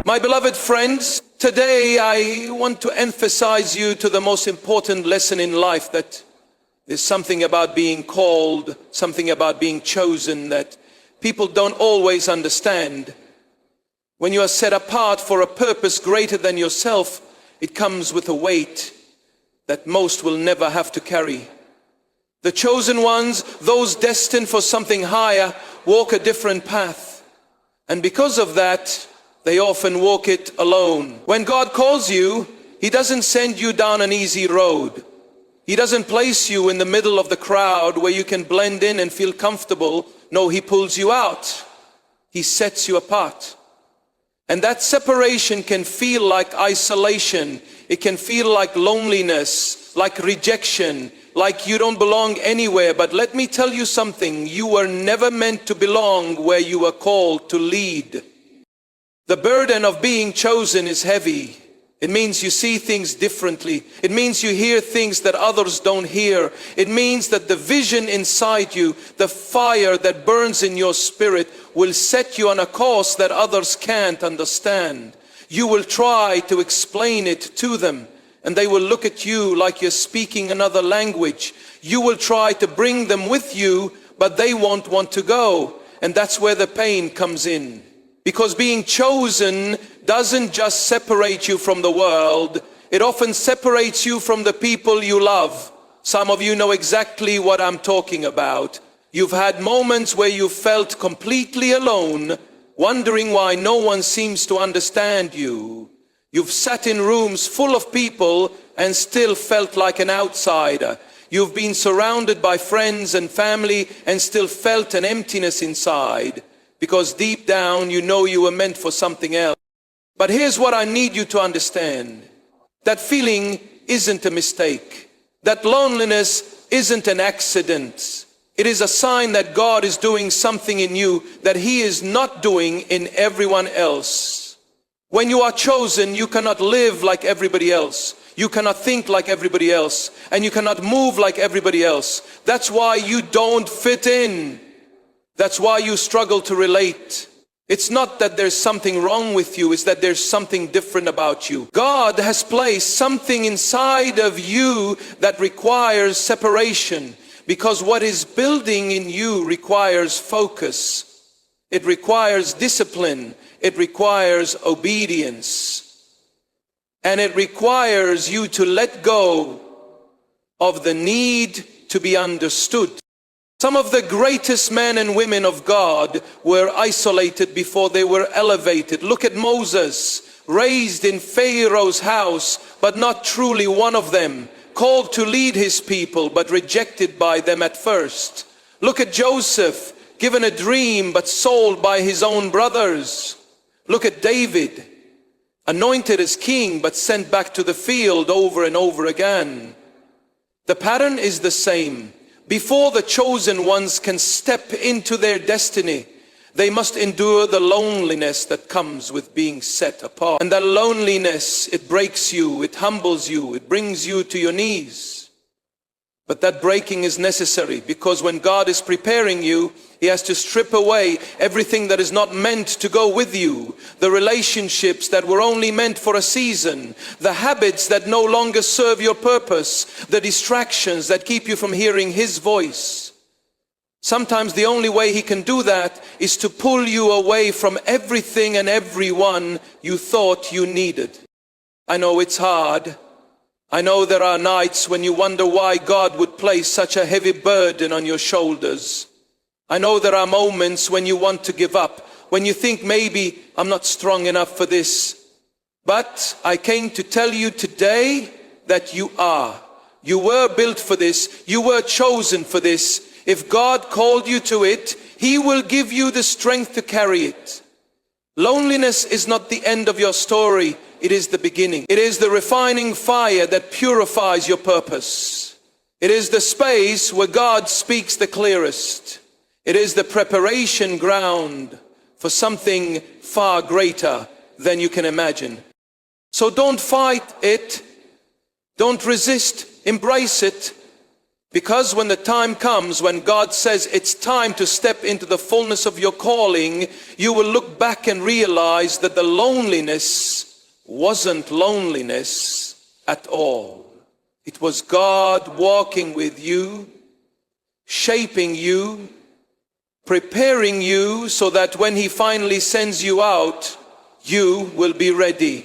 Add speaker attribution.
Speaker 1: My beloved friends, today I want to emphasize you to the most important lesson in life, that there's something about being called, something about being chosen that people don't always understand. When you are set apart for a purpose greater than yourself, it comes with a weight that most will never have to carry. The chosen ones, those destined for something higher, walk a different path. And because of that, they often walk it alone. When God calls you, He doesn't send you down an easy road. He doesn't place you in the middle of the crowd where you can blend in and feel comfortable. No, He pulls you out. He sets you apart. And that separation can feel like isolation. It can feel like loneliness, like rejection, like you don't belong anywhere. But let me tell you something. You were never meant to belong where you were called to lead. The burden of being chosen is heavy. It means you see things differently. It means you hear things that others don't hear. It means that the vision inside you, the fire that burns in your spirit, will set you on a course that others can't understand. You will try to explain it to them, and they will look at you like you're speaking another language. You will try to bring them with you, but they won't want to go. And that's where the pain comes in. Because being chosen doesn't just separate you from the world, it often separates you from the people you love. Some of you know exactly what I'm talking about. You've had moments where you felt completely alone, wondering why no one seems to understand you. You've sat in rooms full of people and still felt like an outsider. You've been surrounded by friends and family and still felt an emptiness inside. Because deep down you know you were meant for something else. But here's what I need you to understand. That feeling isn't a mistake. That loneliness isn't an accident. It is a sign that God is doing something in you that He is not doing in everyone else. When you are chosen, you cannot live like everybody else. You cannot think like everybody else. And you cannot move like everybody else. That's why you don't fit in. That's why you struggle to relate. It's not that there's something wrong with you, it's that there's something different about you. God has placed something inside of you that requires separation, because what is building in you requires focus. It requires discipline. It requires obedience. And it requires you to let go of the need to be understood. Some of the greatest men and women of God were isolated before they were elevated. Look at Moses, raised in Pharaoh's house, but not truly one of them. Called to lead his people, but rejected by them at first. Look at Joseph, given a dream, but sold by his own brothers. Look at David, anointed as king, but sent back to the field over and over again. The pattern is the same. Before the chosen ones can step into their destiny, they must endure the loneliness that comes with being set apart. And that loneliness, it breaks you, it humbles you, it brings you to your knees. But that breaking is necessary, because when God is preparing you, He has to strip away everything that is not meant to go with you. The relationships that were only meant for a season. The habits that no longer serve your purpose. The distractions that keep you from hearing His voice. Sometimes the only way He can do that is to pull you away from everything and everyone you thought you needed. I know it's hard. I know there are nights when you wonder why God would place such a heavy burden on your shoulders. I know there are moments when you want to give up, when you think maybe I'm not strong enough for this. But I came to tell you today that you are. You were built for this. You were chosen for this. If God called you to it, He will give you the strength to carry it. Loneliness is not the end of your story. It is the beginning. It is the refining fire that purifies your purpose. It is the space where God speaks the clearest. It is the preparation ground for something far greater than you can imagine. So don't fight it. Don't resist. Embrace it. Because when the time comes, when God says it's time to step into the fullness of your calling, you will look back and realize that the loneliness wasn't loneliness at all. It was God walking with you, shaping you, preparing you so that when He finally sends you out, you will be ready.